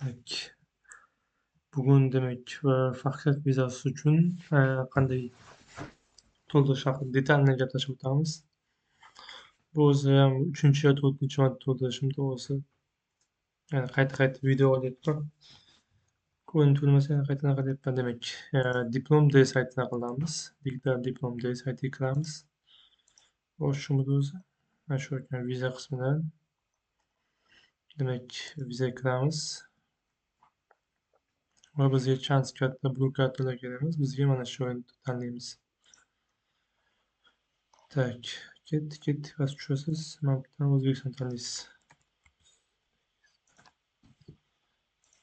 Tak. Bugun demek faxriyat vizasi uchun qanday to'ldirish haqida detalni gaplashib o'tamiz. Bu o'ziyam 3-chi yo 4-chi marta to'ldirishim to'g'risi. Yani qayta-qayta video olyapman. Ko'rinib turmasa yana qaytadan qilyapman. Demak, Diplom Day saytidan qilamiz. Digital Diplom Day saytiga kiramiz. Boshimiz o'zi. Mana shu ekan viza qismidan. Demak, vizaga kiramiz. Va bizga chans karta, blue kartalar kerak emas. Bizga mana shu tanlaymiz. Tak, ketdik. Past tushasiz. Mana bu yerdan O'zbekiston tanlaysiz.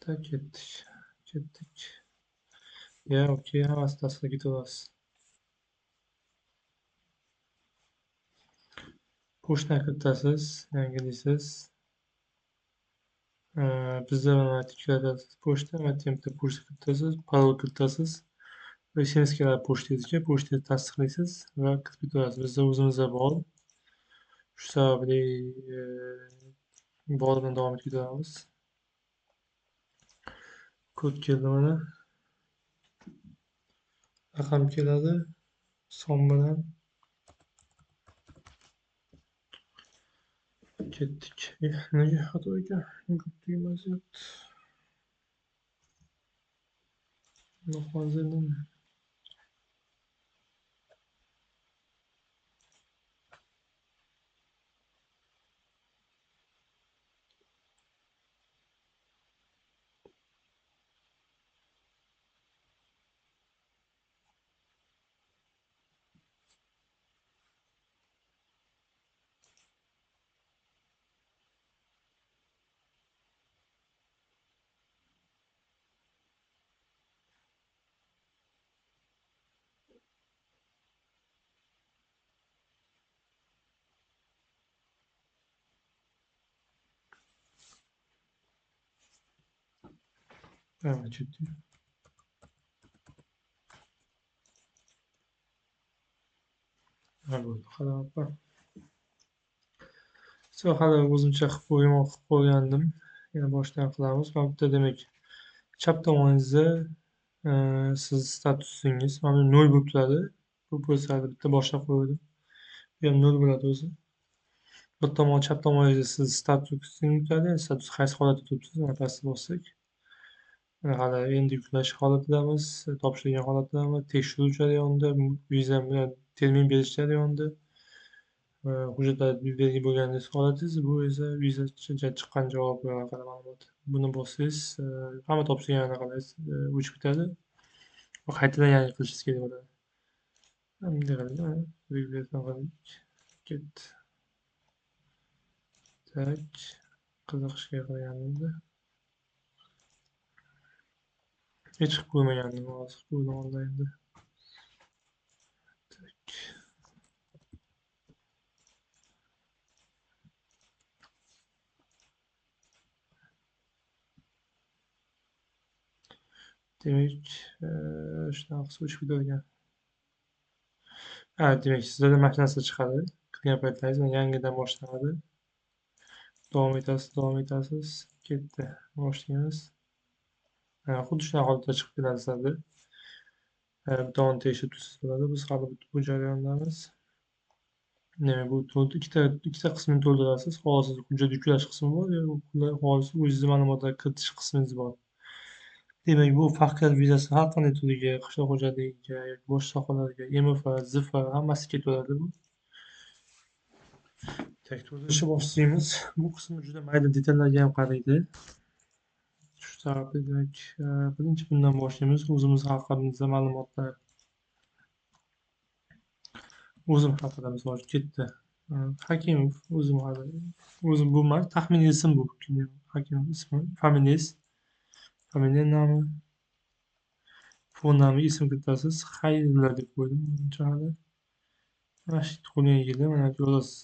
Tak, ketdik. Ya, okey, hammasi tasdiqqa ketaverasiz. Pochtani kiritasiz, yangilaysiz. Bizda mana kiritasiz pochta, mana bitta pochta kiritasiz, parol kiritasiz. SMS keladi pochtangizga, pochtani tasdiqlaysiz va kiritib ketaverasiz. Bizda o'zimizda bor. Shu sababli bor bilan davom etib ketaveramiz. Kod keldi mana. Raqam keladi. Son bilan ketdik. Nega xato ekan? Tugmasi yo'q. Hozirdan devam etdik. Qarab hali o'zimcha qilib qo'ygandim. Yana boshdan qilamiz. Mana bu yerda demak chap tomoningizda siz statusingiz mana bu 0 bo'lib turadi. Bu bo'lsa bitta boshlab qo'ydim. Bu ham 0 bo'ladi o'zi. Bir tomon chap tomoningizda siz statusingiz turadi. Status qaysi holatda turibsiz? Mana pastga bossak. Hali endi yuklash holatidamiz, topshirilgan holatdami, tekshiruv jarayonida, viza bilan termin berish jarayonida. Hujjatlar belgi bo'lganingiz holatingiz, bu esa viza chiqqan javobga ma'lumot. Buni bossangiz, hamma topshirganini qalaysiz, o'chib ketadi va qaytadan yangi qilishingiz kerak bo'ladi. Ketdi. Tak, qiziqishga qilganimda hech qilib ko'rmagandim, hozir ko'rdim onlaynda. Tak. Demak, shunaqa qilsa o'chib ketadigan. Demak, sizlarda mana shu narsa chiqadi. Kirgan paytlaringiz yangidan boshlanadi. Davom etasiz. Ketdi. Boshlaymiz. Xuddi shunaqa holatda chiqib keladi sizlarda. Bittavoni tekshirib tursangiz bo'ladi. Biz hali bu jarayondamiz. Demak, bu ikkita qismini to'ldirasiz. Hozir hujjat yuklash qismi bor, hozir o'zingizni ma'lumotlar kiritish qismingiz bor. Demak, bu faxriyat vizasi har qanday turiga, qishloq xo'jaligiga yoki boshqa sohalarga, MF, ZF hammasiga ketaveradi bu. Tak, to'ldirishni boshlaymiz. Bu qism juda mayda detallarga ham qaraydi. Shu sababli demak, birinchi bundan boshlaymiz. O'zimiz haqimizda ma'lumotlar. O'zim haqida misol ketdi. Hakimov o'zim bu emas, taxminiy ism bu. Hakimov ismi, familiyangiz, familiya nomi, fon nomi, ism kiritasiz. Xayrullo deb qo'ydim. Birinchi hali. Mana shu tug'ilgan yili mana bu yozasiz.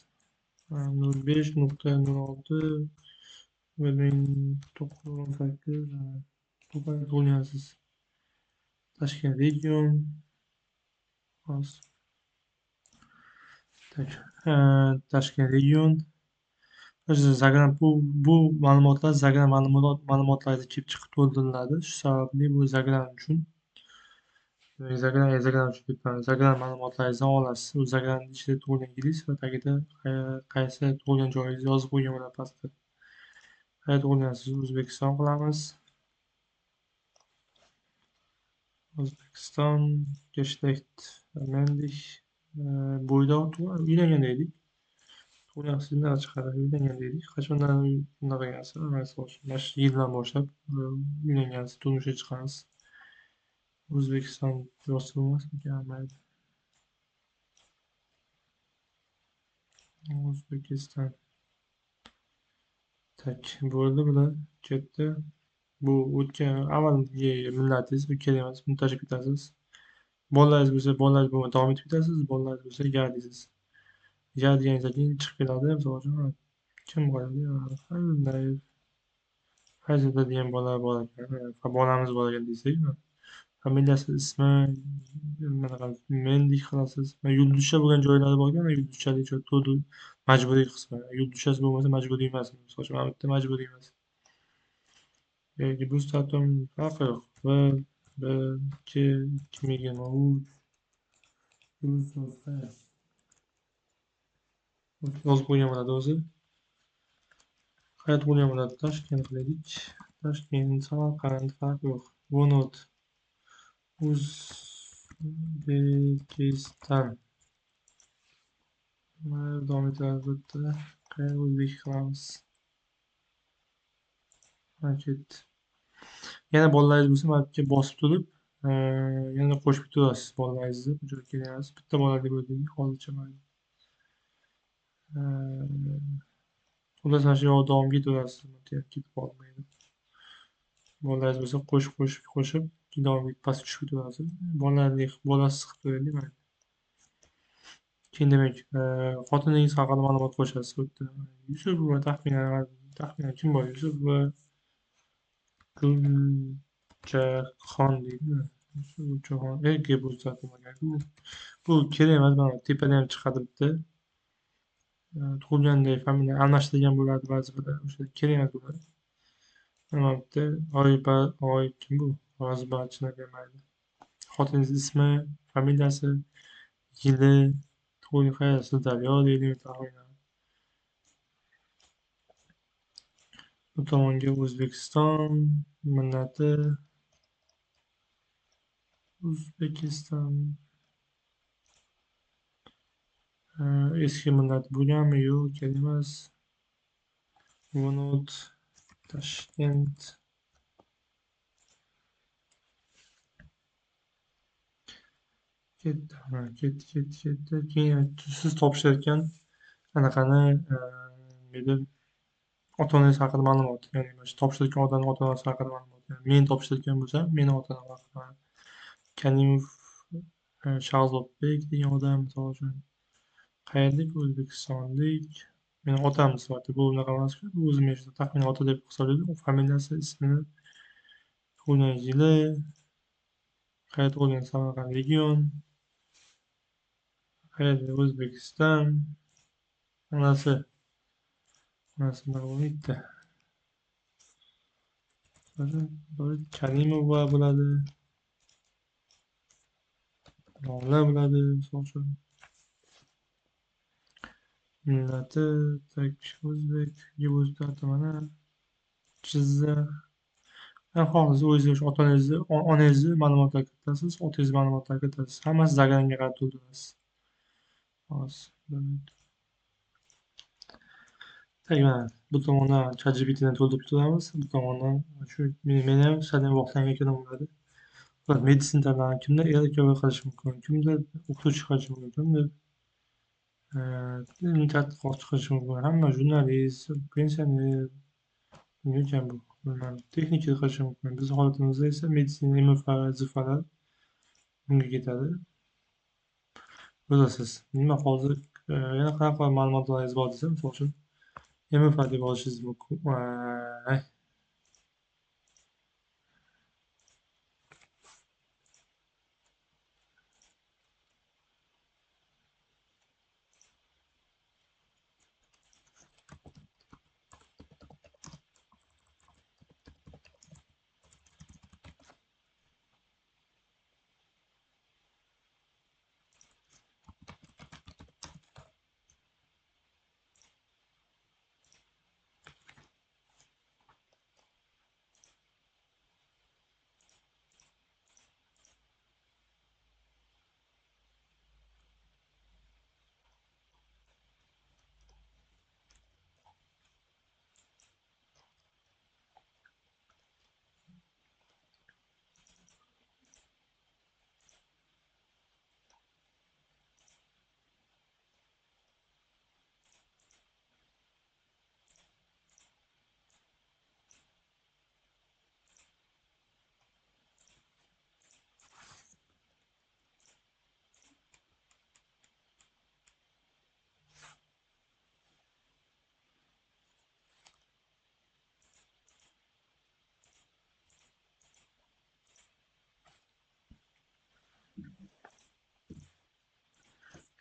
05.06.1918 tug'ilgansiz. Toshkent region. Toshkent region. O'zi Zagreb bu ma'lumotlar Zagreb ma'lumotlarida kelib chiqib to'ldiriladi. Shu sababli bu Zagreb uchun Zagreb uchun ketmadi. Zagreb ma'lumotlaringizni olasiz. U Zagrebni ichida tug'ilganingiz va tagida qaysi tug'ilgan joyingizni yozib qo'ygan bo'ladi pastda. Qayerda tug'ilgansiz? O'zbekiston qilamiz. O'zbekiston Geschlecht männlich bo'ydoq uylangan deylik. Tug'ilgan sizdan chiqadi. Uylangan deylik. Qachondan bunaqa qilgansiz? Misol uchun mana shu yildan boshlab uylangansiz, turmushga chiqqansiz. O'zbekiston yozsa bo'lmasmikan? Mayli. O'zbekiston. Tak, bo'ldi bular. Ketdi. Bu o'tgan avvalgi millatingiz bu kerak emas. Buni tashlab ketasiz. Bolalaringiz bo'lsa, bolalaringiz bilan davom etib ketasiz. Bolalaringiz bo'lsa, ya deysiz. Ya deganingizdan keyin chiqib keladi. Misol uchun kim bo'ladi? Fayzullo degan bola bor ekan. Bolamiz bor ekan desak, familiyasi, ismi bunaqa mendek qilasiz. Yulduzcha bo'lgan joylari borkan, yulduzchalik joy majburiy qismi. Yulduzchasi bo'lmasa majburiy emas. Misol uchun mana bu yerda majburiy emas. Yoki bu statum farqi yo'q. Bir, ikki, 2023 yozib qo'ygan bo'ladi o'zi. Qayerda tug'ilgan bo'ladi? Toshkent qilaylik. Toshkent, Samarqand farqi yo'q. Vonot. O'zbekiston. Davom etamiz bu yerda. Qayerga o'zbek qilamiz? Ketdi. Yana bolalaringiz bo'lsa, mana bu yerga bosib turib, yana qo'shib turasiz bolalaringizni. Bu joyga kelyapmiz. Bitta bola deb o'ylaylik hozircha mayli. Xullas mana shu yoqda davom ketaverasiz. Ketib qolmaydi. Bolalaringiz bo'lsa qo'shib davom etib pastga tushib ketaverasiz. Bolasiz qilib qo'yaylik mayli. Keyin demak, xotiningiz haqida ma'lumot qo'shasiz bu yerda. Yusupova taxminan kim bor? Yusupova Gulchehron deydimi? Gulchehron erkak bo'lsa bu kerak emas. Mana tepada ham chiqadi bitta. Tug'ilganda familiya almashtirgan bo'ladi ba'zida. O'sha kerak emas bo'ladi. Mana bu yerda Oy kim bu? Rozbachinaga mayli. Xotiningiz ismi, familiyasi, yili, tug'ilgan qayerda? Sirdaryo deylik taxminan. Bu tomonga O'zbekiston, millati O'zbekiston. Eski millat bo'lganmi? Yo'q, kerak emas. Vonot, Toshkent. Ketdi. Keyin siz topshirayotgan anaqani nima ota-onangiz haqida ma'lumot, ya'ni mana shu topshirayotgan odamni ota-onasi haqida ma'lumot. Men topshirayotgan bo'lsam, meni ota-onam haqida. Karimov Shahzodbek degan odam, misol uchun. Qayerlik? O'zbekistonlik. Meni otam sifatida bu unaqa emas-ku. Bu o'zim taxminan ota deb hisoblaydi. U familiyasi, ismini, tug'ilgan yili, qayerda tug'ilgan? Samarqand region. Qayerda? O'zbekiston. Onasi davom etdi. Karimova bo'ladi. Lola bo'ladi, misol uchun. Millati o'zbek, Yevropa tumani, Jizzax. Xohlasangiz o'zingiz ota-onangizni, onangizni ma'lumotlarga kiritasiz, otangizni ma'lumotlarga kiritasiz. Hammasi Zagranga qarab to'ldirasiz. Xolos. Mana bu tomondan ChatGPTdan to'ldirib turamiz. Bu tomondan shu men ham sadam vaqtdan ekan bo'ladi. Meditsinlardan kimdir erkak qilishi mumkin, kimdir o'qituvchi qilishi mumkin, kimdir tadqiqotchi qilishi mumkin. Hamma jurnalist, pensioner, nima ekan bu? Bilmadim. Texnika qilishi mumkin. Biz holatimizda esa meditsina, MFA vazifalar bunga ketadi. Bilasiz, nima hozir yana qanaqa ma'lumotlaringiz bor desam, misol uchun MFA deb olishingiz mumkin.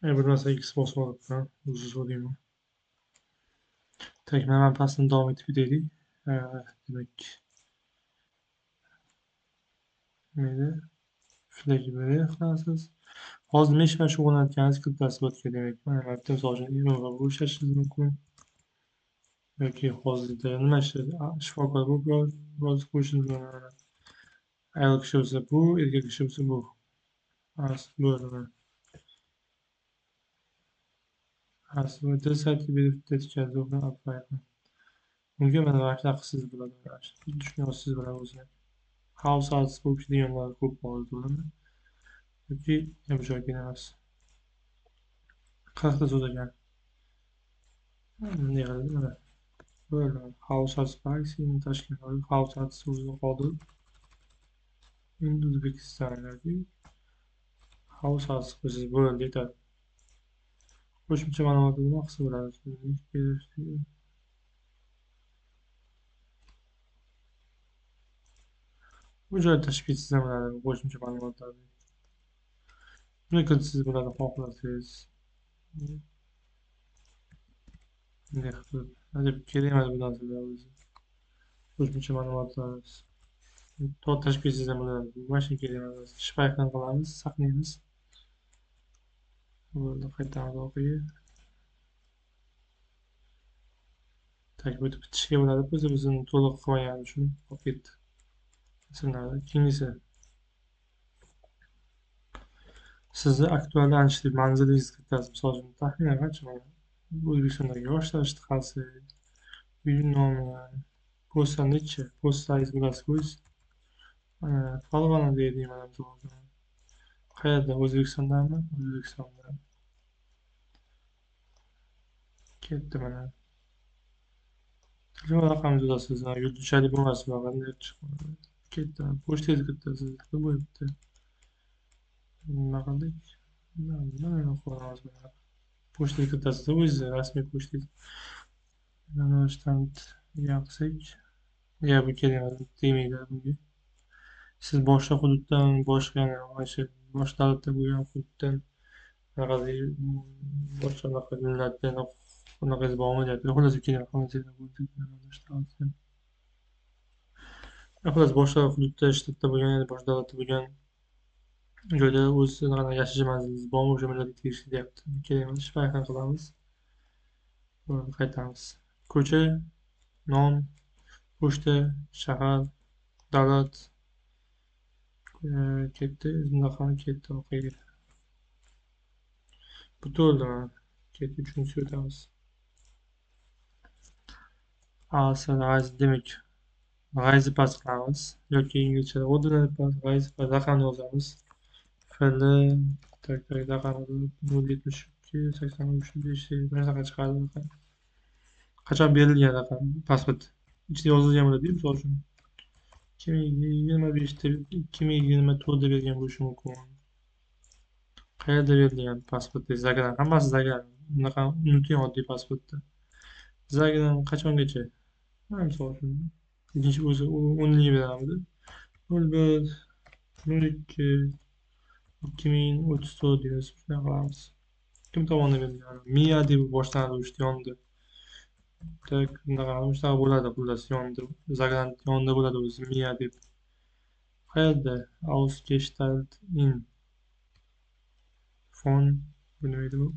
Bir narsa X bosib olibman. Uzr so'rayman. Tak, mana pastdan davom etib ketaylik. Demak, mayli. Flag'ni qilasiz. Hozir men ish bilan shug'ullanayotganingiz bittasi bo'tga demak. Mana bu yerda misol uchun imomga bo'shashingiz mumkin. Yoki hozirda nima ishi, shifokor bo'lib yoz qo'yishingiz mumkin. Ayol kishi bo'lsa bu, erkak kishi bo'lsa bu. Bo'ldi. Aslida saytga berib o'tkazib apayapman. Unga mana mana shunaqa qilsangiz bo'ladi. Tushunasiz bilan o'zini. House artist bo'lib ishlaydiganlar ko'p bor to'g'rimi? Yoki joyga emas. 40 ta so'z ekan. Bunday qilib mana böyle House artist Park'in Toshkentdagi House artist o'zini qoldirib, endi O'zbekistondagi House artist qilsangiz bo'ladi yetadi. Qo'shimcha ma'lumotni nima qilsa bo'ladi? Bu joyda tashib ketsangiz ham bo'ladi qo'shimcha ma'lumotlarni. Buni kiritsangiz bo'ladi xohlasangiz. Bunday qilib. Hadi kerak emas bu narsalar o'zi. Qo'shimcha ma'lumotlar. Tashib ketsangiz ham bo'ladi. Mashina kerak emas. Shpayxdan qilamiz, saqlaymiz. Bo'ldi, qaytamiz orqaga. Takib etib bitishga bo'ladi. O'zimizni to'liq qilmagan uchun qolib ketdi. Keyingisi. Sizni aktuallanishli manzilingizni kiritasiz. Misol uchun taxminan qancha O'zbekistondagi yoshlar ishtiqasi, uy nomi, posta necha, postangiz bilasiz-ku o'zi. Farg'ona deydi mana misol uchun. Qayerda? O'zbekistondami? O'zbekistonda. Ketdi mana. Telefon raqamingizni yozasiz. Yulduzchalik bo'lmasin faqat. Ketdi. Pochtangizni kiritasiz. Nima bo'libdi? Nima qildik? Mana qo'yamiz mana. Pochtaga kiritasiz. O'zi rasmiy pochtangiz. Shtant yapsak. Ya bu kerak emas demaydi bunga. Siz boshqa hududdan, boshqa o'sha boshqa davlatda bo'lgan hududdan qanaqadir boshqa unaqa millatdan unaqangiz bormi deyapti. Xullas xullas boshqa hududda, shtatda bo'lgan, ya'ni boshqa davlatda bo'lgan joyda o'z yashash manzilingiz bormi, o'sha millatga tegishli deyapti. Kerak emas, shpayxan qilamiz. Qaytamiz. Ko'cha, nom, pochta, shahar, davlat ketdi, raqam ketdi orqaga. Bu to'ldimi? Ketdi, uchinchisiga o'tamiz. Demak, g'ayzni past qilamiz yoki inglizchada ordinary pass, g'ayzni past raqamni yozamiz. FL raqami 072 83 500 mana shunaqa chiqadi raqam. Qachon berilgan raqam pasport ichida yozilgan bo'ladi, misol uchun 2025da 2024da bergan bo'lishi mumkin. Qayerda berilgan pasportda Zagan, hammasi Zagan. Unaqa unuting oddiy pasportda. Zagan qachongacha? Misol uchun ikkinchi o'zi 10 yilga beramiz. 01 02 2034 deymiz. Shunday qilamiz. Kim tomonidan berilgan? Miya deb boshlanadi yonida. Tak, shunaqa bo'ladi xullas yonida. Zagan yonida bo'ladi o'zi Miya deb. Qayerda? Ausgestellt in fon nima edi bu?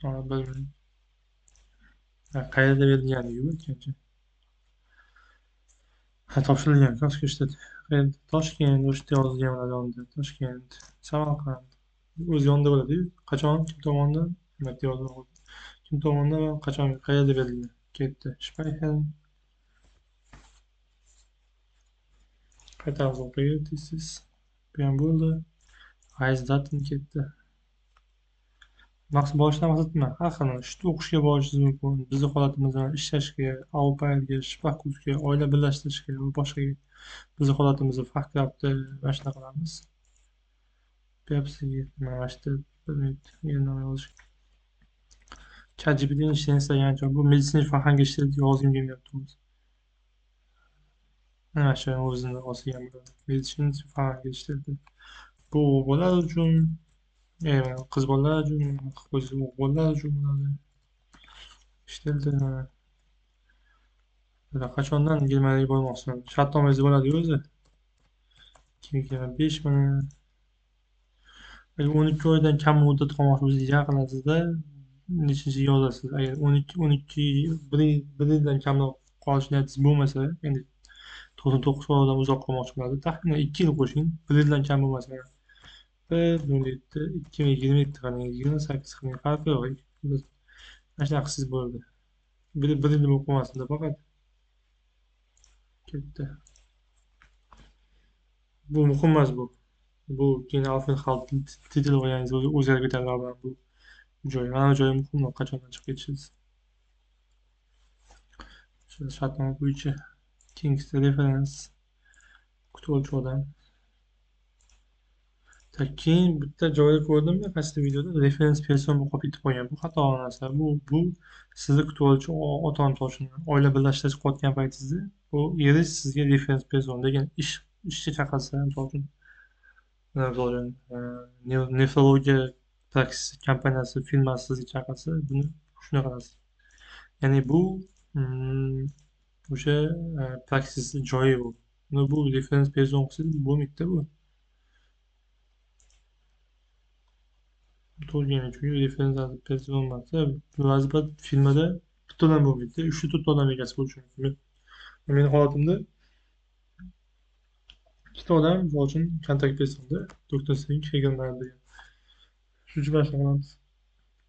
Bilmayman. Qayerda berilganligi bu ikkinchi. Topshirilgan Toshkentda. Toshkent o'shda yozilgan bo'ladi yonida. Toshkent, Samarqand. O'zi yonida bo'ladi-yu. Qachon, kim tomonidan? Nima yozilgan? Kim tomonidan va qachon, qayerda berilgan? Ketdi. Shpayxan. Qaytamiz o'qiga tez-tez. Bu ham bo'ldi. G'ayzdatni ketdi. Boshdan maqsad nima? Har xil o'qishga borishingiz mumkin. Bizni holatimizda ishlashga, au-pairga, shpakuska, oila birlashtirishga va boshqaga. Bizni holatimizda faxrabda mana shunaqa qilamiz. Pepsi mana shu yerda yozish. ChatGPTni ishlashni istagan joy bu meditsina faniga ishlaydi yozgim kelyapti o'zi. Mana shu o'zini osigan bo'ladi. Medicine falan yetishtirdi. Bu o'g'illar uchun, qiz bolalar uchun, o'g'illar uchun bo'ladi. Ishtirdi. Qachondan Germaniyaga bormoqchiman? Shartnomangiz bo'ladi o'zi. 2025 agar 12 oydan kam muddat qolmoqchi bo'lsangiz yaqinlasizda nechinchi yozasiz. Agar 12 bir yildan kamroq qolish niyatingiz bo'lmasa, endi 99 oydan uzoq qolmoqchi bo'ladi. Taxminan 2 yil qo'shing, bir yildan kam bo'lmasa. 1.07 2027 qiling, 28 qiling, farqi yo'q. Mana shunaqa qilsangiz bo'ldi. Bir yil bo'lib qolmasin faqat. Ketdi. Bu muhim emas bu. Bu keyin Alfenxalt titil qo'yganingiz o'zgarib ketadi bu joy. Mana bu joyi muhim, qachondan chiqib ketishingiz. Shartnoma bo'yicha King's reference kutuvchi odam. Keyin bitta joyda ko'rdimda, qaysidir videoda referens person qolib ketib qolgan. Bu xato narsa. Bu sizni kutib oluvchi ota misol uchun oila birlashtirish qilayotgan paytingizda bu eringiz sizga referens person, lekin ishga chaqirsa, misol uchun nefrologiya praksi kompaniyasi firmasi sizga chaqirsa, buni shunaqa qilasiz. Ya'ni bu o'sha praksis joyi bu. Bu referens person qilsangiz bo'lmaydida bu. To'g'ri, chunki referens person emas. Ba'zi bir firmada bitta odam bo'lmaydi, 3-4 odam egasi bo'lishi mumkin. Meni holatimda ikkita odam, misol uchun kontakt personda doktor Strange Hagenman degan. Shuncha boshqa qilamiz.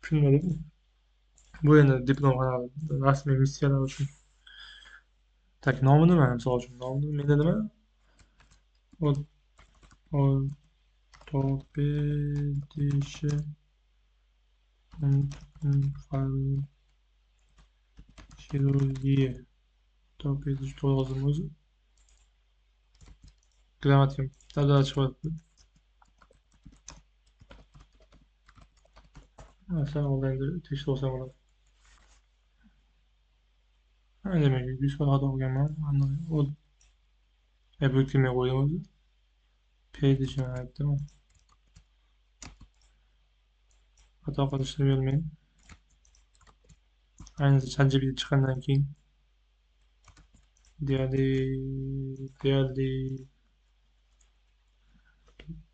Tushunmadi bu. Bu endi diplom rasmiy missiyalar uchun. Tak, nomi nima? Misol uchun nomi menda nima? Ortopedische Unfallchirurgie. Ortopedisch to'g'ri yozdim o'zi. Grammatikam dabdala chiqyapti. Sal oldinda tekshirib olsam bo'ladi. Demak, 100 xato qilganman. Bu kelmay qo'ydim o'zi. Page aytdim. Xato qilishni uyalmang. Ayniqsa ChatGPT chiqqandan keyin deyarli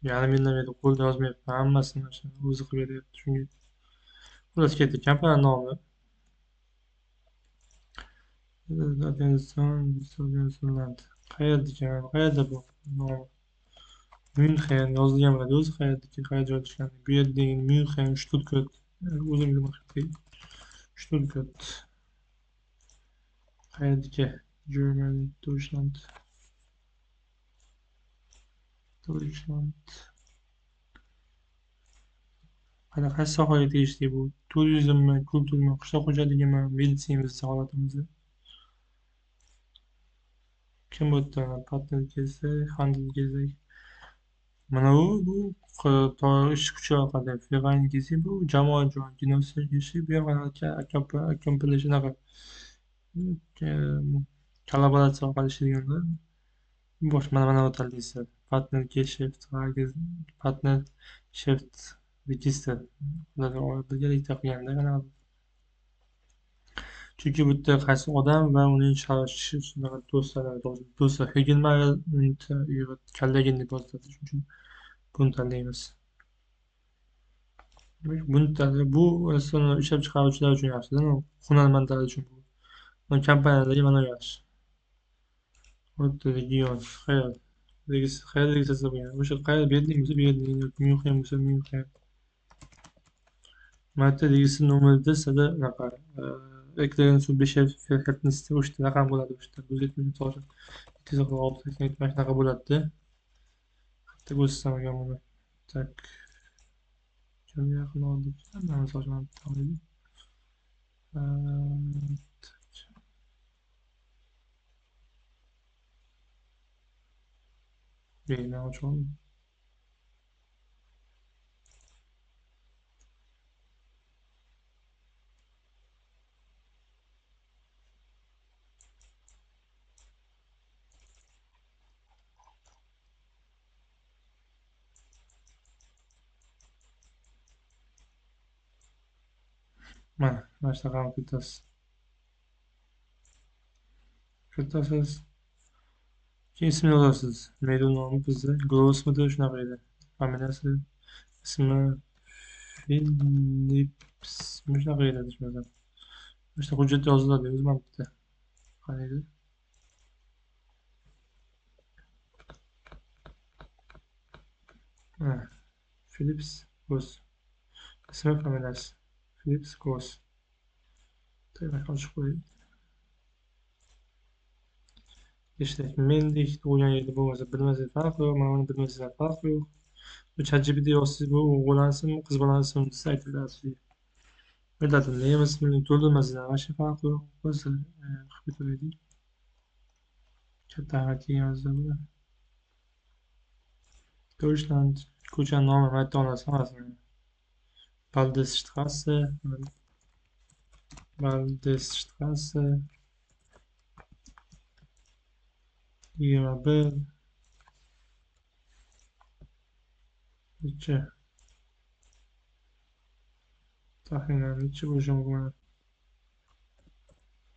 yarim yildan beri qo'lda yozmayapman. Hammasini o'zi qilib beryapti. Chunki xullas ketdi. Kompaniya nomi qayerda bu nomi? Myunxen yozilgan bo'ladi. O'zi qayerda joylashgan? Bu yerda Myunxen, Stuttgart. O'zim nima qilib Stuttgart. Qayerdaki? Germany, Deutschland. Qaysi sohaga tegishli bu? Turizmmi, kulturmi, qishloq xo'jaligimi, meditsinamizda holatimizni? Kim bu yerda partner kelsak, handel kelsak? Mana bu ish kuchi orqali Ferrari kelsak, bu jamoat joy kinosi kelishi, bu yoqqa akkompanyash shunaqa kollaboratsiya orqali ishlaganlar. Mana o'taldiysa partner shift partner shift register birgalikda qilganda qanaqa. Chunki bu yerda qaysi odam va uning shunaqa do'stlar kallaga deb yoziladi. Shuning uchun buni tanlaymiz. Bu ishlab chiqaruvchilar uchun yaxshi, hunarmandlar uchun bu. Kompaniyalarga mana yaxshi. O'rta region qayerda registratsiya bo'lgan? O'sha qayerda Berlin bo'lsa Berlin yoki Myunxen bo'lsa Myunxen. Mana yerda registr nomerida sizda unaqa Eklerensu 5 ferxetnisda o'sha raqam bo'ladi. O'sha 706 shunaqa bo'ladida. Qayerda ko'rsatsam ekan buni? Tak. Kimga yaqin oldik? Mana misol uchun Beyni ochib Mana shunaqangi kiritasiz. Kiritasiz. Keyin ismini yozasiz. Maydon nomi bizda Grossmidi shunaqa edi. Familiyasi, ismi Phillipsmi shunaqa edi adashmasam. Mana shunaqa hujjat yoziladi o'zi mana bitta. Qani edi? Ha, Phillips Gross. Ismi familiyasi. Phillips Gross. Demak, ochib qo'ying. İşte mendek tug'ilgan yerda bo'lmasa bilmasak farqi yo'q, mana buni bilmasanglar farqi yo'q. Bu ChatGPT yozsangiz bu o'g'il qiz bolasimi desa aytadi sizga. Aytadi nemismi to'ldirmasanglar вообще farqi yo'q. Biz qilib ketaverdik. Katta ahamiyatga ega emas bu. Deutschland ko'chani nomi ayta olasiz hammasini. Waldesstraße, Waldesstraße 21 necha taxminan necha bo'lishi mumkin?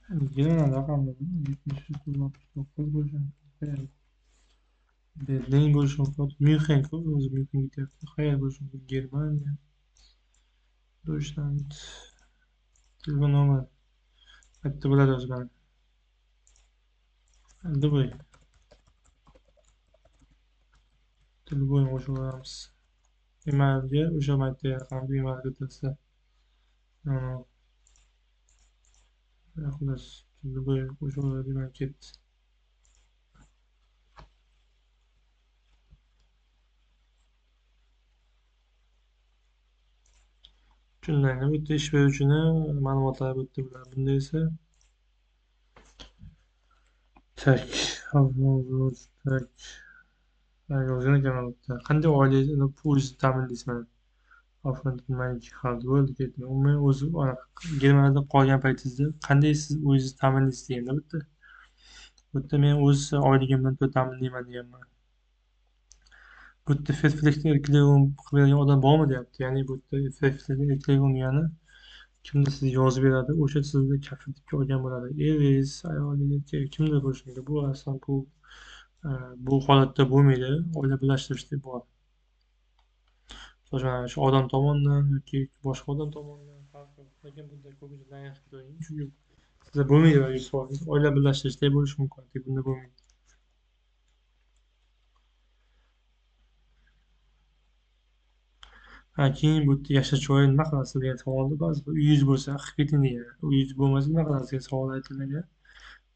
20 raqamli 73 bo'lishi mumkin. Berlin bo'lishi mumkin. Myunxen-ku o'zi Myunxen ketyapti. Qayerda bo'lishi mumkin? Germaniya, Deutschland. Telefon nomeri. Qayerda bo'ladi o'zi mana. Endi bu. Telefon qo'shib olamiz. Emailga o'sha paytda raqamli email kiritasiz. Xullas, telefon qo'shib oladigan ketdi. Shundan bu yerda ish beruvchini ma'lumotlari bu yerda bo'ladi. Bunda esa tak, tak yozgan ekanman bu yerda. Qanday oilangizni o'zingiz ta'minlaysiz mana. Afg'onistondan hardware ketdi. Umuman o'zi Germaniyada qolgan paytingizda qanday siz o'zingizni ta'minlaysiz deganda bu yerda. Bu yerda men o'z oyligimdan ta'minlayman deganman. Bu yerda Netflix'ni erklayman qilib beradigan odam bormi deyapti. Ya'ni bu yerda Netflix'ni erklayman degani kimdir sizga yozib beradi, o'sha sizni kafillikka olgan bo'ladi. Eringiz, ayolingiz, kimdir bo'lishi mumkin. Bu aslan bu holatda bo'lmaydi. Oila birlashtirish deb bor. Masalan, shu odam tomonidan yoki boshqa odam tomonidan farqi yo'q. Lekin bunda ko'pincha nayanch qilib chunki sizda bo'lmaydi va yuz foiz. Oila birlashtirishda bo'lishi mumkin, lekin bunda bo'lmaydi. Ha, keyin bu yerda yashash joyi nima qilasiz degan savolda ba'zi bir uyingiz bo'lsa qilib keting degan. Uyingiz bo'lmasa nima qilasiz degan savol aytilgan.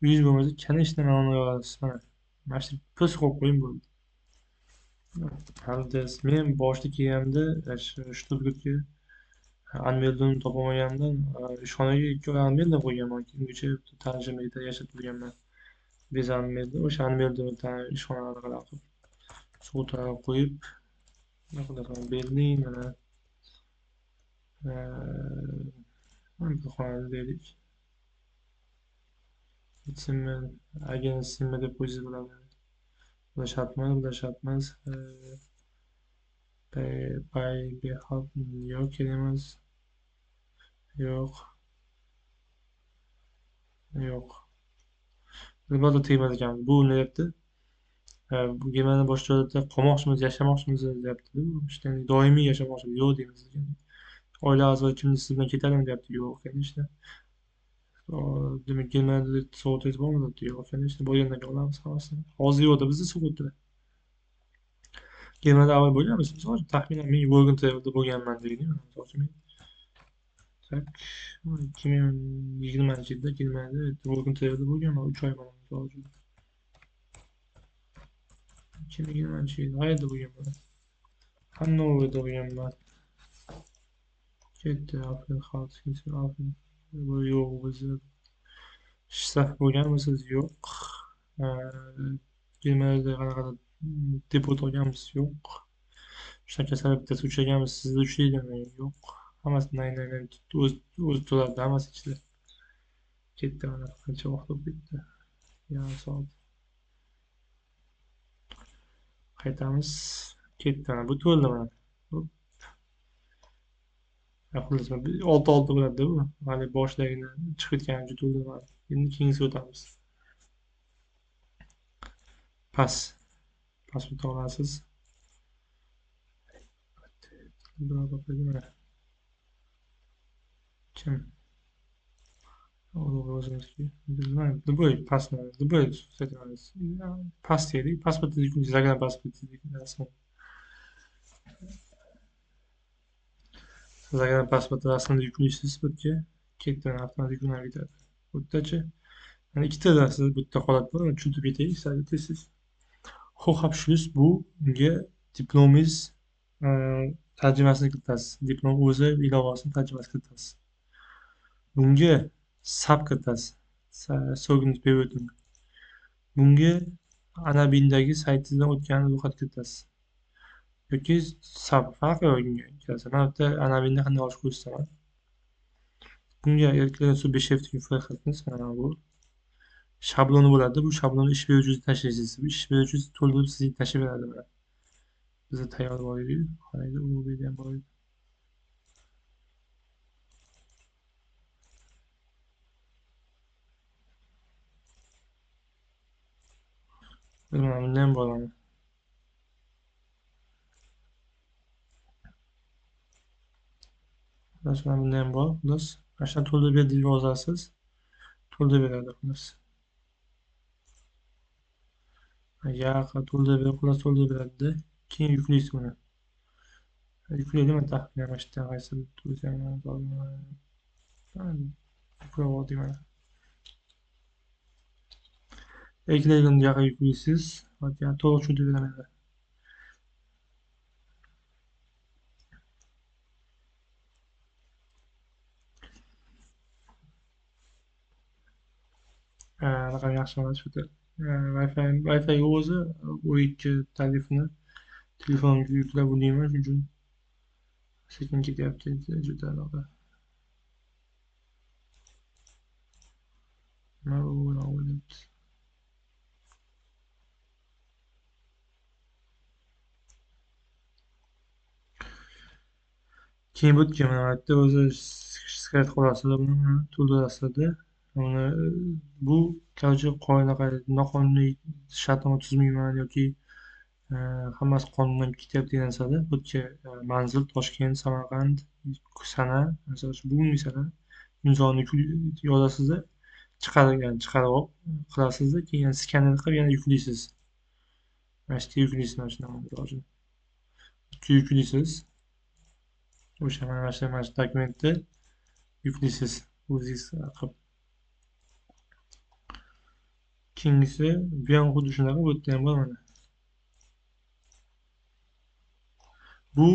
Uyingiz bo'lmasa конечно mana yozasiz. Mana shu plus qo'yib qo'ying bo'ldi. Hamda men boshida kelganimda Stuttgartga anmeldon topolmaganimdan ishxonaga 2 oy anmelda qo'yganman. Ungacha tanishim yerda yashab turganman. Bez anmelda o'sha anmeldonni ishxonalarga qilib sug'urtalarga qo'yib nima qilaman Berlin mana bir xonada deylik. Bitsinmi, agentsimmi deb qo'ysangiz bo'ladi. Bular shartmi? Bular shartmas. Yo'q, kerak emas. Yo'q, yo'q. Nimaga tegmas ekan? Bu nima deyapti? Bu Germaniyada boshqa joylarda qolmoqchimiz, yashamoqchimiz deyapti. İşte doimiy yashamoqchimiz. Yo'q deymiz. Oila a'zoyi kimdir siz bilan ketadimi deyapti. Yo'q, конечно. Demak, Germaniyada sug'urtangiz bormi deyapti. Yo'q, конечно. Bo'lgandan keyin olamiz hammasini. Hozir yo'qda bizda sug'urta. Germaniyada avval bo'lganmiz. Misol uchun taxminan men Morgenthauda bo'lganman deylik. Misol uchun men tak 2020-yilda Germaniyada Morgenthauda bo'lganman 3 oy mana misol uchun. 2020-yil qayerda bo'lganman? Hannoverda bo'lganman. Ketdi Afrika bu yo'q o'zi. Shtat bo'lganmisiz? Yo'q. Germaniyada qanaqadir depot olganmiz? Yo'q. Shunaqa sababda uchraganmiz. Sizda uchraydimi? Yo'q. Hammasi o'z to'lardi, hammasi ichida. Ketdi mana qancha vaqt o'tib ketdi. Yarim soat. Qaytamiz. Ketdi mana bu to'ldi mana. Xullas, olti bo'ladi bu. Hali boshidagini chiqib ketgani juda ulug'. Endi keyingisiga o'tamiz. Pas. Pasportni olasiz. Kim? O'zimizki. Любой пасны, любой pas deylik. Pasportingiz yuklaysiz, zagan pasportingiz zagan pasporti rasmini yuklaysiz bu yerga. Ketdan avtomatik jo'nab ketadi. Bu yerdachi yani ikkita narsa bu yerda holat bor. Tushuntirib ketay, sizlarga tez-tez. Ho'xabshlus bu unga diplomingiz e, tarjimasini kiritasiz. Diplom o'zi ilovasini tarjimasini kiritasiz. Bunga sap kiritasiz. Согнуть переводом. Bunga Anabindagi saytidan o'tgan ro'yxat kiritasiz. Yoki sap farqi yo'q unga ikkitasi. Mana bu yerda Anabinda qanday olish ko'rsataman. Bunga erkaklar suv besheftik ro'yxatimiz mana bu. Shabloni bo'ladi. Bu shablonni ish beruvchiga tashlaysiz. Ish beruvchi to'ldirib sizga tashlab beradi mana. Bizda tayyor bor edi. Qaraydi, u ham bor edi. Mana bunda ham bor mana. Mana bunda ham bor. Xullas, mana shuni to'ldirib ber deb yozasiz. To'ldirib beradi xullas. To'ldirib beradi, xullas to'ldirib beradi. Keyin yuklaysiz uni. Yükledim ben tahminen işte qaysi yuklab oldik mana. Eklegan yoqqa yuklaysiz. Yani to'g'ri tushuntirib beraman. Raqam yaxshi emas shu Wi-Fi o'zi bu ikki tarifni telefonga yuklab olayman, shuning uchun sekin ketyapti juda anaqa. Keyin bu yerga mana bu yerda o'zi shikoyat qilasizlar, buni to'ldirasizlar. Bu короче noqonuniy shartnoma tuzmayman yoki hammasi qonundan ketyapti degan narsada bu yerga manzil Toshkent, Samarqand, sana, masalan bugungi sana imzoni yozasizda chiqarib qilasizda keyin skaner qilib yana yuklaysiz. Mana shu yuklaysiz mana shunaqa yuklaysiz. O'sha mana shu dokumentni yuklaysiz o'zingiz qilib. Keyingisi bu ham xuddi shunaqa, bu yerda ham bor mana. Bu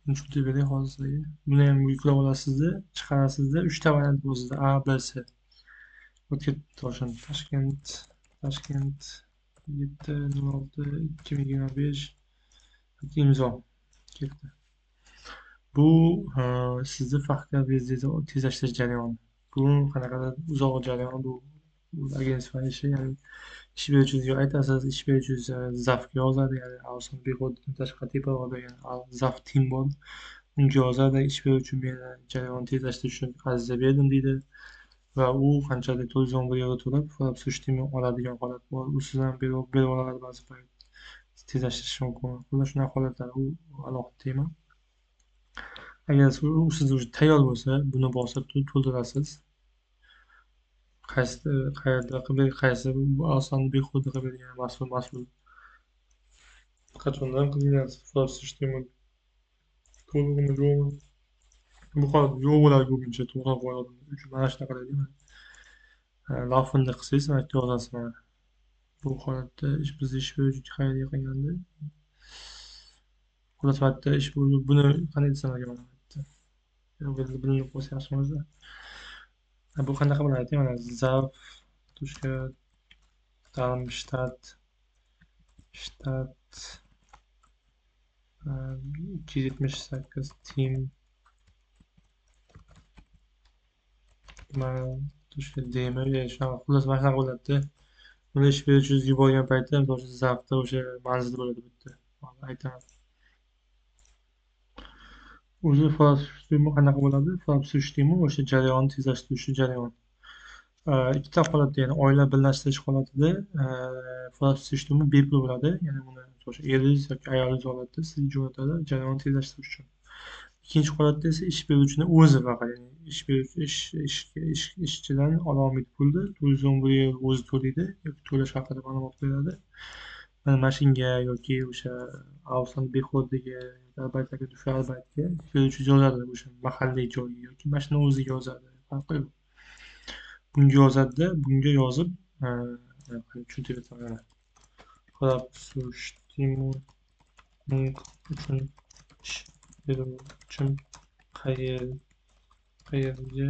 tushuntirib beray hozir sizlarga. Buni ham yuklab olasizda, chiqarasizda, 3 ta variant bor sizda A, B, C. O'tga Toshkent 7/06/2025 imzo ketdi. Bu sizni faxriy vizangizni tezlashtirish jarayoni. Bu qanaqadir uzoq jarayon bu agentство ishi, ya'ni ish beruvchingizga aytasiz, ish beruvchingiz zavga yozadi, ya'ni Avson Behoddan tashqari teparoqda yana zav tim bor. Unga yozadi, ish beruvchi meni jarayonni tezlashtirish uchun ariza berdim deydi va u qanchadir 411 yevro to'lab sushtimni oladigan holat bor. U sizdan berib oladi ba'zi payt tezlashtirish mumkin. Xullas shunaqa holatlar u alohida tema. Agar u sizda уже tayyor bo'lsa, buni bosib to'ldirasiz. Qayerda qilib qaysi oson behuda qilib bergan mas'ul qachondan qilingan sistema to'lig'imi yo'qmi? Bu holat yo'q bo'ladi ko'pincha to'g'ri qo'yadi. Uchun mana shunaqa deyman. Lavfini qilsangiz mana yerga yozasiz mana. Bu holatda bizni ish beruvchi qayerga qilganda xullas bu yerda ish buni qanday desam ekan mana bu yerda bilinib qolsa yaxshi bo'ladi. Bu qanaqa bo'ladi? Mana zav Darmstadt shtat 278 tim mana demi shunaqa xullas mana shunaqa bo'ladida. Buni ish beruvchingiz yuborgan paytda o'sha zavda o'sha manzil bo'ladi bu yerda. Aytaman. O'zi faol suyuqmi qanaqa bo'ladi? Faol suyuqmi o'sha jarayonni tezlashtiruvchi jarayon. Ikkita holatda, ya'ni oila birlashtirish holatida faol suyuqmi bepul bo'ladi. Ya'ni uni o'sha eringiz yoki ayolingiz holatida sizga jo'natadi jarayonni tezlashtirish uchun. Ikkinchi holatda esa ish beruvchini o'zi faqat, ya'ni ish beruvchi ishchidan ololmaydi pulni, 911 o'zi to'laydi yoki to'lash haqida ma'lumot beradi. Mana mashinga yoki o'sha Auksion behodligi albaytga tushar albaytga ish beruvchi yozadi o'sha mahalliy joyga yoki mashina o'ziga yozadi. Farqi yo'q. Bunga yozadi-da, bunga yozib, tushuntirib o'taman. Xalq uchun ish beruvchim qayerga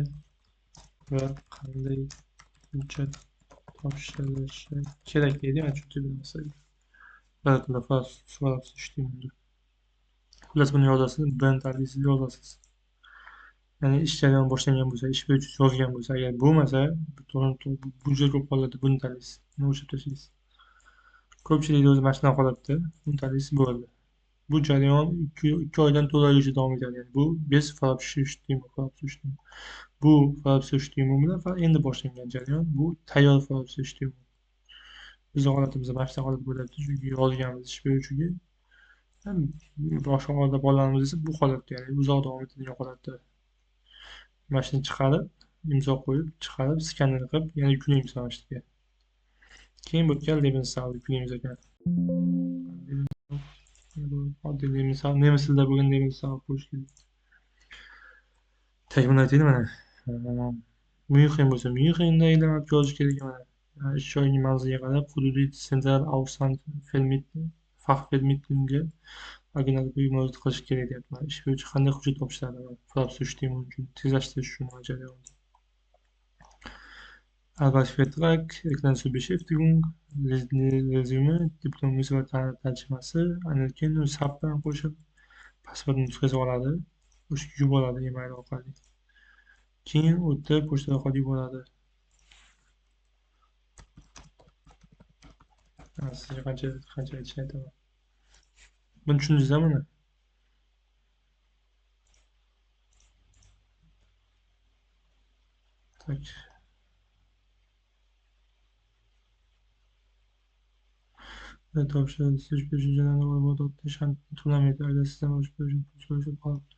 va qanday hujjat topshirishi kerak deydi. Mana tushuntirib bermaslik. So'rab surishtirdim. Xullas buni yozasiz, birinchi adresingizni yozasiz. Ya'ni ish jarayoni boshlangan bo'lsa, ish beruvchi yozgan bo'lsa, agar bo'lmasa, juda ko'p hollarda buni tanlaysiz. Buni o'chirib tashlaysiz. Ko'pchilikda o'zi mana shunaqa holatda buni tanlaysiz bo'ldi. Bu jarayon 2 oydan to'rtgacha davom etadi. Ya'ni bu bez bu farab-surishtirma bilan endi boshlangan jarayon. Bu tayyor farab-surishtirma. Bizning holatimizda mana shunaqa holat bo'lyapti. Chunki yozganmiz ish beruvchiga. Boshqa holda bolalarimiz esa bu holatda, ya'ni uzoq davom etadigan holatda mashina chiqarib, imzo qo'yib, chiqarib, skaner qilib, yana yuklaymiz mashinaga. Keyin bu yerga Lebensraum yuklaymiz ekan. Oddiy Lebensraum, nemis tilida bo'lgan Lebensraum qo'yish kerak. Buni aytaylik mana. Myunxen bo'lsa, Myunxenda aylanib yozish kerak mana. Ish joyining manziliga qarab hududiy sentral Fachvermittlungga agentlikka murojaat qilish kerak deyapti. Ish beruvchi qanday hujjat topshiradi? Farab-surishtirma uchun, tezlashtirish uchun jarayonni. Arbeitsvertrag, Erklärung zur Beschäftigung, rezyume, diplomingiz va tarjimasi, anerkennung, SAP bilan qo'shib, pasport nusxasi oladi, o'sha yuboradi email orqali. Keyin u yerda pochta orqali yuboradi. Sizga qancha aytishni aytaman. Buni tushundingizmi buni? Tak. Topshiradi. Siz bejillarini ma'lumotni shart to'lamaydi. Agar sizdan boshqa uchun pul so'rashib qolibdi.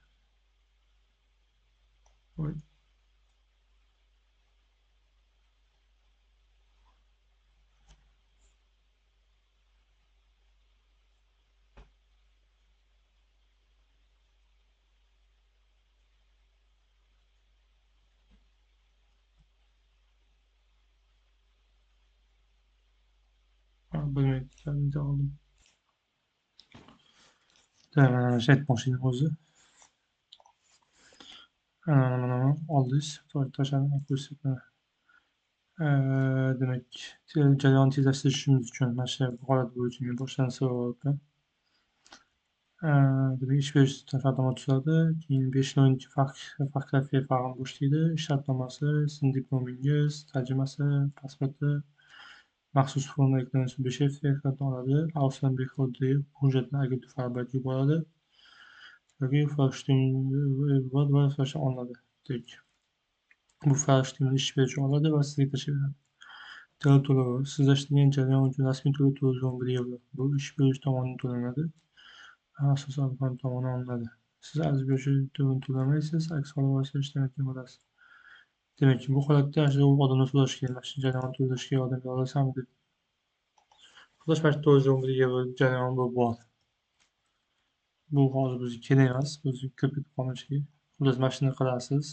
Voy. Bilmaydi. Kendinize aldım. Mana shu aytmoqchi edim o'zi. Mana oldingiz tashlab qo'ysak mana. Demak, jarayon tezlashtirishimiz uchun mana shu holat bo'yicha men boshdan so'rayapman. Demak, ish berish shartnoma tuzadi. Keyin 5.12 Fachkraftga faoliyat boshlaydi. Shartnomasi, sizning diplomingiz, tarjimasi, pasporti, maxsus forma Erklärung zur Beschäftigung oladi. Auksion behodligi hujjatni agentlik faoliyatiga yuboradi. Yoki farishta oladi. Bu farishta ish beruvchi oladi va sizga tashlab beradi. Davlat to'lovi. Sizlashtirilgan jarayon uchun rasmiy to'lov 911 yevro. Bu ish beruvchi tomonidan to'lanadi. Asosan fond tomonidan olinadi. Siz arz beruvchi to'lamaysiz, aks holda ishlamayotgan bo'lasiz. Demak, bu holatda shu odamdan so'rash kerak, shu jarayonni to'lashga yordam bera olasanmi deb. Xudosh mana 911 yevro jarayon bor. Bu hozir bizga kerak emas, bizga kirib ketib qolmasligi. Xullas mana shuni qilasiz.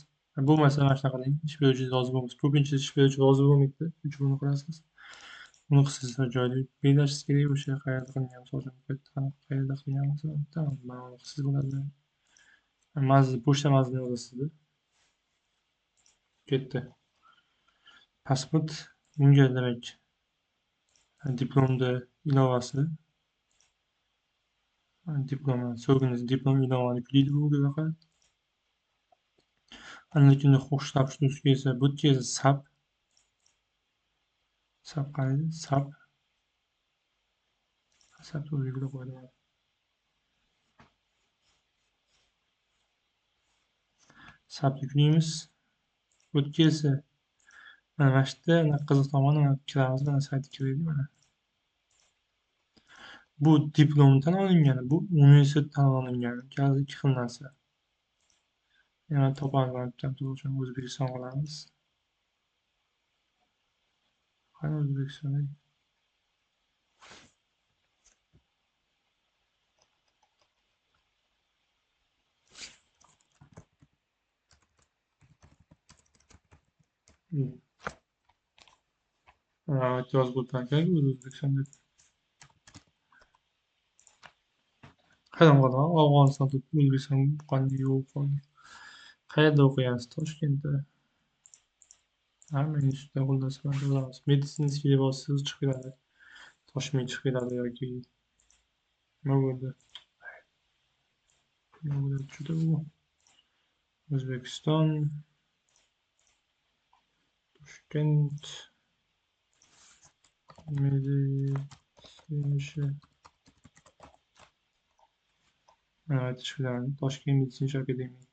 Bo'lmasa mana shunaqa qiling, ish beruvchi rozi bo'lmasa, ko'pincha ish beruvchi rozi bo'lmaydi, shuning uchun buni qilasiz. Buni qilsangiz joyida belgilashingiz kerak, o'sha qayerda qilingan, misol uchun qayerda qilganmiz, tamom, mana uni qilsangiz bo'ladi. Pochta manzilini yozasizda. Ketdi. Pasport, bunga demak diplomda ilovasi, so'rgingiz diplom ilovani yuklaydi bu faqat. Lekin xo'sh topshirish esa bu yerga esa SAP qaraydi, SAP o'zligida qo'yadi. Sabit yuklaymiz. O't kelsa, mana shu yerda qiziq tomoni mana kiramiz, mana saytga kiraylik mana. Bu diplomdan olingani, bu universitetdan olingani. Ikkalasi ikki xil narsa. Yana topamiz o'sha O'zbekiston qilamiz. Qani O'zbekistonda yozib o'tgan kerak O'zbekistonda. Hayron qolaman, Afg'oniston turibdi, O'zbekiston qanday yo'q qoldi. Qayerda o'qiyapsiz? Toshkentda. Hamma institutda xullas o'qiyapmiz. Meditsinskiy deb yozsangiz chiqadi. Toshkent chiqadi yoki nima bo'ldi? Nima bo'ladi? Juda u. O'zbekiston, Toshkent, meditsinskiy. Evet, chiqadi. Toshkent meditsinskiy akademiya.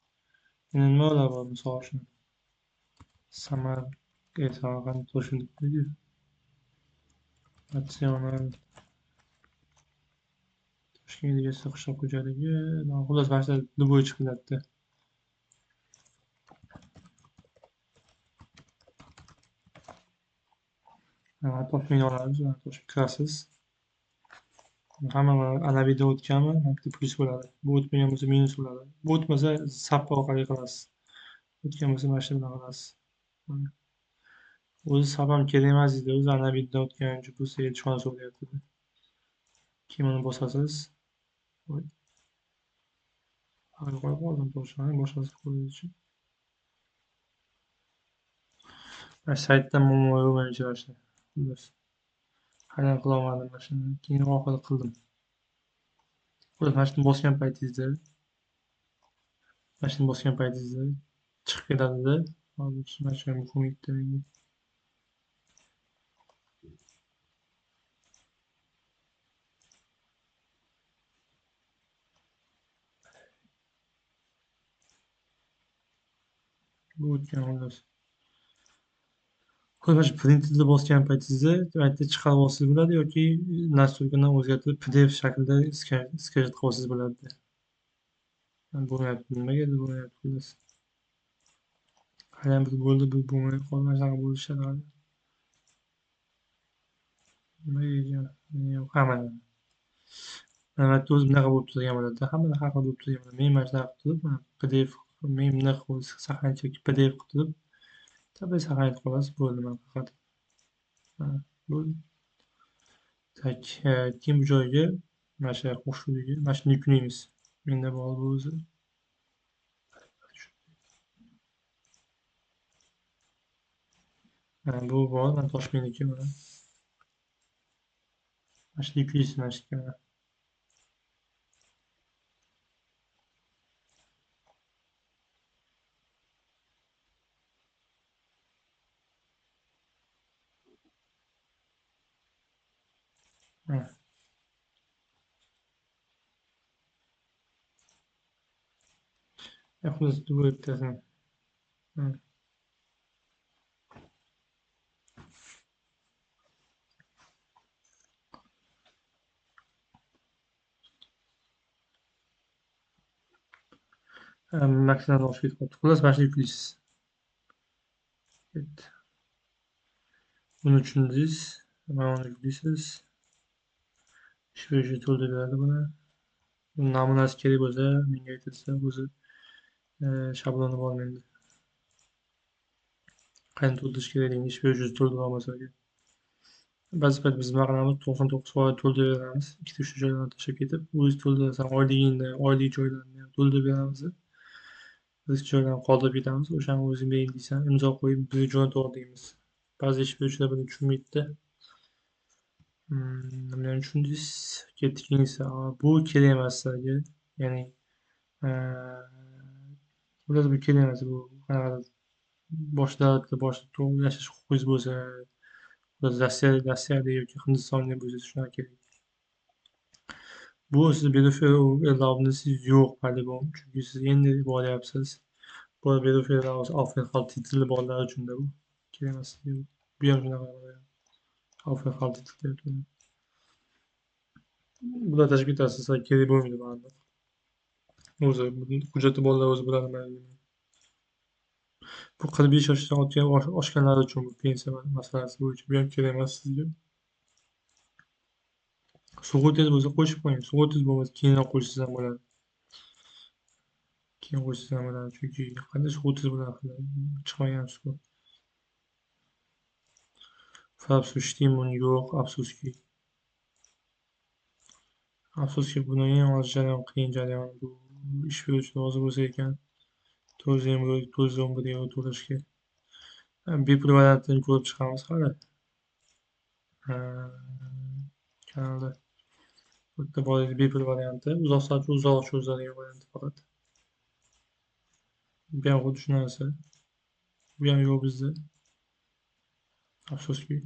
Yana nimalar bor misol uchun? Samarqand, Toshkentdagi ratsional Toshkent rejasi qishloq xo'jaligi, xullas mana shular любой chiqiladida. Toshkent olamiz, Toshkent kirasiz. Hamma anaviyda o'tganmi, bitta plyus bo'ladi. Bu o'tmagan bo'lsa minus bo'ladi. Bu o'tmasa sap orqali qilasiz. O'tgan bo'lsa mana shu bilan qilasiz. O'zi sap ham kerak emas edi. O'zi anaviydan o'tgan uchun bu elchixona so'rayapti. Keyin uni bosasiz. Qo'yib qoldim to'g'ri, boshqasi qo'yish uchun. Saytdan muammo bo'lmaydi xullas. Hali qilolmadim mana shuni. Keyin oxiri qildim. Xullas mana shuni bosgan paytingizda chiqib ketadi-da. Hozir mana shu muhim bitta menga. Bu o'tgan xullas. Xullas printerda bosgan paytingizda aytda chiqarib olsangiz bo'ladi yoki nastroykadan o'zgartirib PDF shaklida skanjet qilib olsangiz bo'ladi. Bo'lmayapti. Nimaga endi bo'lmayapti xullas. Haliyam bir bo'ldi, bu bo'lmay qoldi. Shunaqa bo'lishadi hali. Nimaga yo'q, hamma. Mana bu yerda o'zi bunaqa bo'lib turgan bo'ladi. Hammada har xil bo'lib turgan bo'ladi. Men mana shunaqa qilib turib, mana PDF men bunaqa qilib saqlanib yoki PDF qilib turib, tabiiy saqlanib qolasiz. Bo'ldi mana faqat. Bo'ldi. Tak, keyin bu joyga mana shu qo'shuvga mana shuni yuklaymiz. Menda bor bu o'zi. Bu bor, mana Toshkentniki mana. Mana shuni yuklaysiz mana shu yerga. Xullas bu bittasini. Maksimal oshib ketibdi. Xullas mana shuni yuklaysiz. Buni tushundingiz. Mana uni yuklaysiz. Shu to'ldiradi buni. Namunasi kerak bo'lsa, menga aytilsa, o'zi shabloni bor menda. Qanday to'ldirish kerakligini ish beruvchi to'ldirib olmasa agar. Ba'zi payt biz nima qilamiz, 99% to'ldiraveramiz. Ikkita-uchta joylarni tashlab ketib, o'zi to'ldirasan, oyligingni, oylik joylarini ham to'ldirib beramiz. Biz joylarni qoldirib ketamiz. O'shani o'zing bering deysan, imzo qo'yib, bir joyni to'g'ri deymiz. Ba'zi ish beruvchilar buni tushunmaydi-da. Nima tushundingiz? Ketdik keyingisi. Bu kerak emas sizlarga. Ya'ni xullas bu kerak emas. Bu qanaqadir boshqa davlatda yashash huquqingiz bo'lsa, Rossiyada yoki Hindistonda bo'lsa shunaqa kerak. Bu siz pedofil e'lobingiz yo'q по-любому. Chunki siz endi boryapsiz. Bu pedofillar Afrika titili bolalar uchun bu. Kerak emas sizga. Bu ham shunaqa. Afrika titili. Bular tashkil etasiz, kerak bo'lmaydi banda. O'zi hujjati bolalar o'zi biladi. Bu 45 yoshdan oshganlar uchun bu pensiya masalasi bo'yicha bu ham kerak emas sizga. Sug'urtangiz bo'lsa qo'shib qo'ying. Sug'urtangiz bo'lmasa keyinroq qo'shsangiz ham bo'ladi. Keyin qo'shsangiz ham bo'ladi. Chunki qanday sug'urtangiz bilan chiqmagansiz-ku. Farabsuştiğimin yo'q, afsuski. Afsuski bundan eng oz jarayon, qiyin jarayon bu ish beruvchi rozi bo'lsa ekan 411 euro to'lashga. Bepul variantini ko'rib chiqamiz hali. Kanalda. Bu yerda bor bepul varianti. Uzoq cho'zadigan varianti faqat. Bu ham xuddi shu narsa. Bu ham yo'q bizda. Afsuski.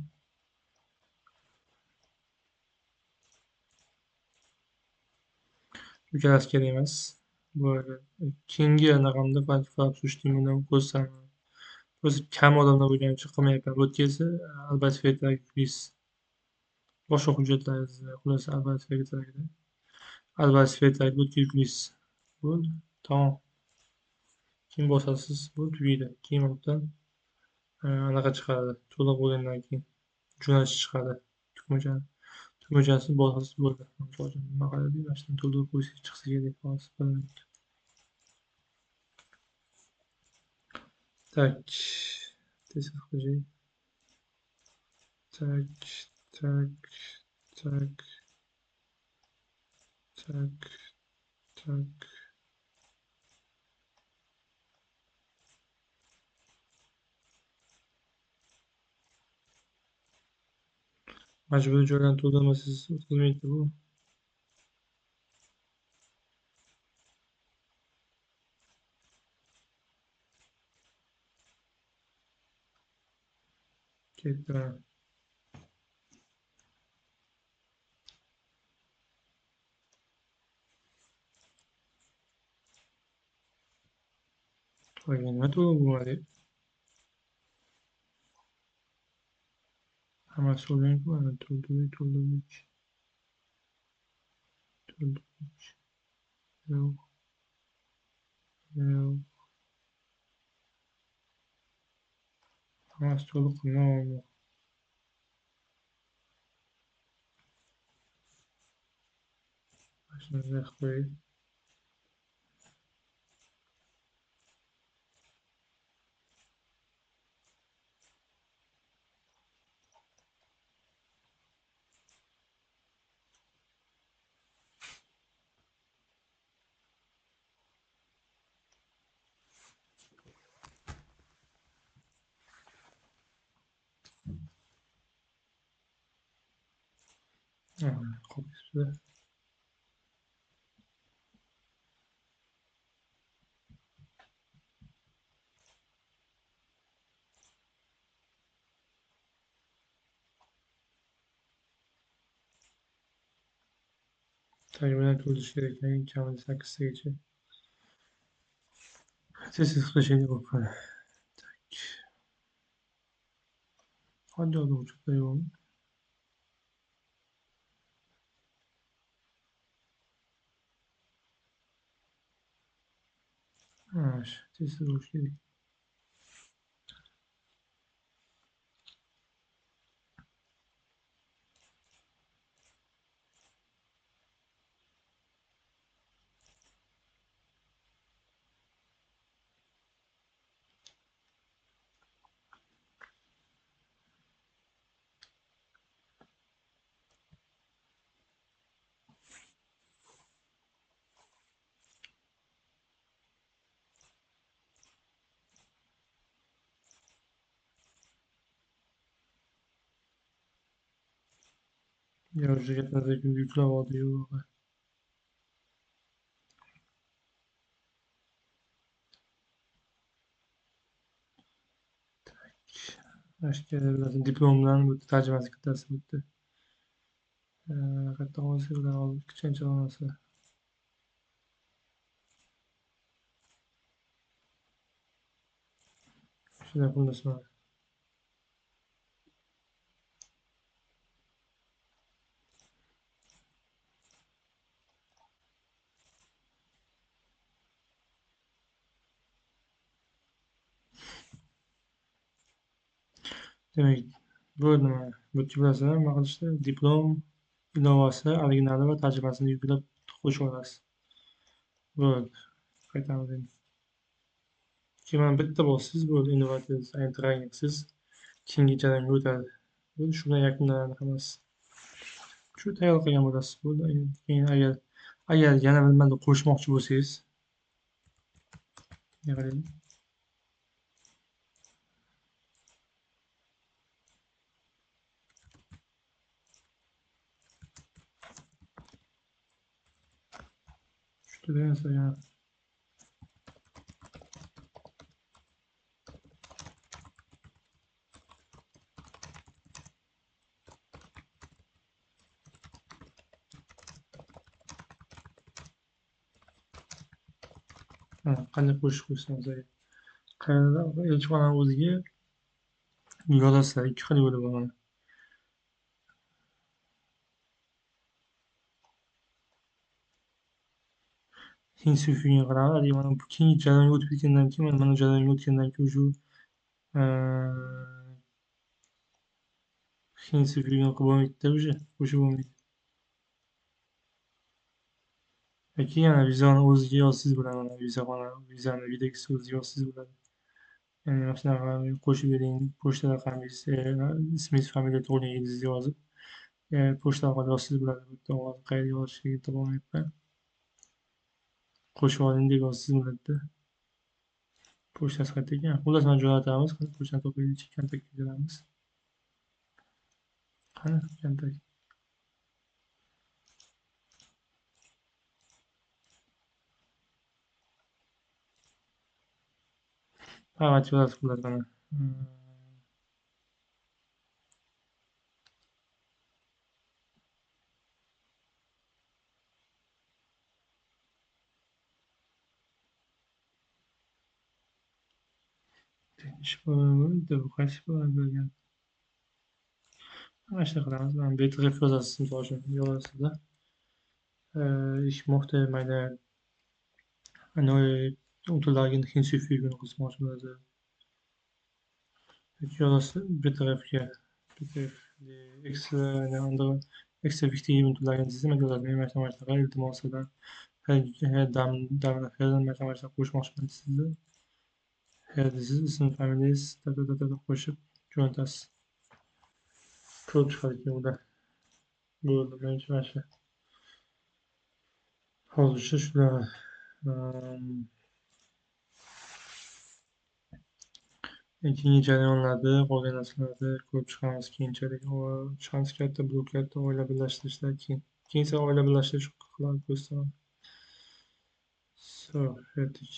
Ikkalasi kerak emas. Bu keyingi anaqamda farabsuştiğimdan ko'rsam o'zi kam odamlar bo'lgani uchun qilmayapman. Bu yerga esa albatta vertlagingiz, boshqa hujjatlaringizni xullas albatta vertlagingiz. Albatta vertlagingiz bu yerga yuklaysiz. Bo'ldi. Tamom. Keyin bosasiz, bu tugaydi. Keyin bundan anaqa chiqadi. To'liq bo'lgandan keyin jo'natish chiqadi. Tugmachasini bosasiz bo'ldi. Misol uchun nima qiladi? Mana shuni to'ldirib qo'ysangiz chiqsa kerak hozir 1 minut. Tak. Test qilay. Tak, tak, tak, tak, tak. Majburiy joydan to'ldirmasiz o'tkazmaydi bu. Ketdi. Nima to'lib bo'lmadi? Hammasi o'rganib bo'ladi. To'ldirdik. Yo'q. Hammasi to'liq qilinadi. Shuni qilib qo'ying. Qo'yibsiz. Tagibidan to'ldirish kerak ekan, kamida 8 tagacha. Tez qilishga bo'lib qoladi. Hadi oğlum çok yoğun. Ha, sessiz hoş geldin. Ya уже yetmez gün yükle vardı yok. Aşk biraz diplomdan bu tercümesi kıtası bitti. Hatta o sırada aldık küçük olması. Shunday xullas mana. Demak, bu nima? Bu bilasizlar nima qilishdi? Diplom ilovasi, originali va tarjimasini yuklab qo'shib olasiz. Bo'ldi. Qaytamiz endi. Keyin mana bitta bossiz bo'ldi, innovatsiz, aylantirasiz. Keyingi jarayonga o'tadi. Bo'ldi, shu bilan yakunlanadi hammasi. Shu tayyor qilgan bo'lasiz. Bo'ldi. Keyin agar yana nimadir qo'shmoqchi bo'lsangiz, qarang. Shu yana qanday qo'shib qo'ysangiz agar qayerda elchixona o'ziga yozasizlar, ikki xil yo'li bor mana. Hinsufiga qarab, mana bu keyingi jarayonga o'tib ketgandan keyin mana jarayonga o'tgandan keyin shu hinsufiga qilib bo'lmaydida уже qo'shib bo'lmaydi. Keyin yana vizani o'ziga yozsangiz bo'ladi, mana vizani videosi o'ziga yozsangiz bo'ladi. Ya'ni mana shunaqa qo'shib bering, pochta raqamingiz, ismingiz, familiya, tug'ilgan yilingizni yozib, pochta orqali yozsangiz bo'ladi. Bu yerda hozir qayerga yozishni topolmayapman. Qo'shib oling deb yozsangiz bo'ladida. Pochtasi qayerda ekan? Xullas mana jo'natamiz. Pochtani topaylik, kontaktga kiramiz. Qani kontakt? Ha, yozasiz xullas mana. Ish bo'ldi, bu qaysi bo'lgan? Mana shunaqa qilamiz. Mana betreff yozasiz, misol uchun yozasizda. Ich mochte meine neue Unterlagen hinzufügen qilmoqchi bo'ladi. Yozasiz betreffga. Betreff extra eine andere extra wichtige Unterlagen dizimi yozadi. Men mana shunaqa iltimosidan damdan qo'shmoqchiman sizni. Siz ism familiyangiz qo'shib jo'natasiz. Ko'p chiqadi keyin uda. Bo'ldi, menimcha mana shu. Hozircha shular. Keyingi jarayonlarda qolgan narsalarda ko'rib chiqamiz keyinchalik. Shans katta, blok katta, oila birlashtirishlar keyin esa oila birlashtirish qilib ko'rsataman. So, fertig.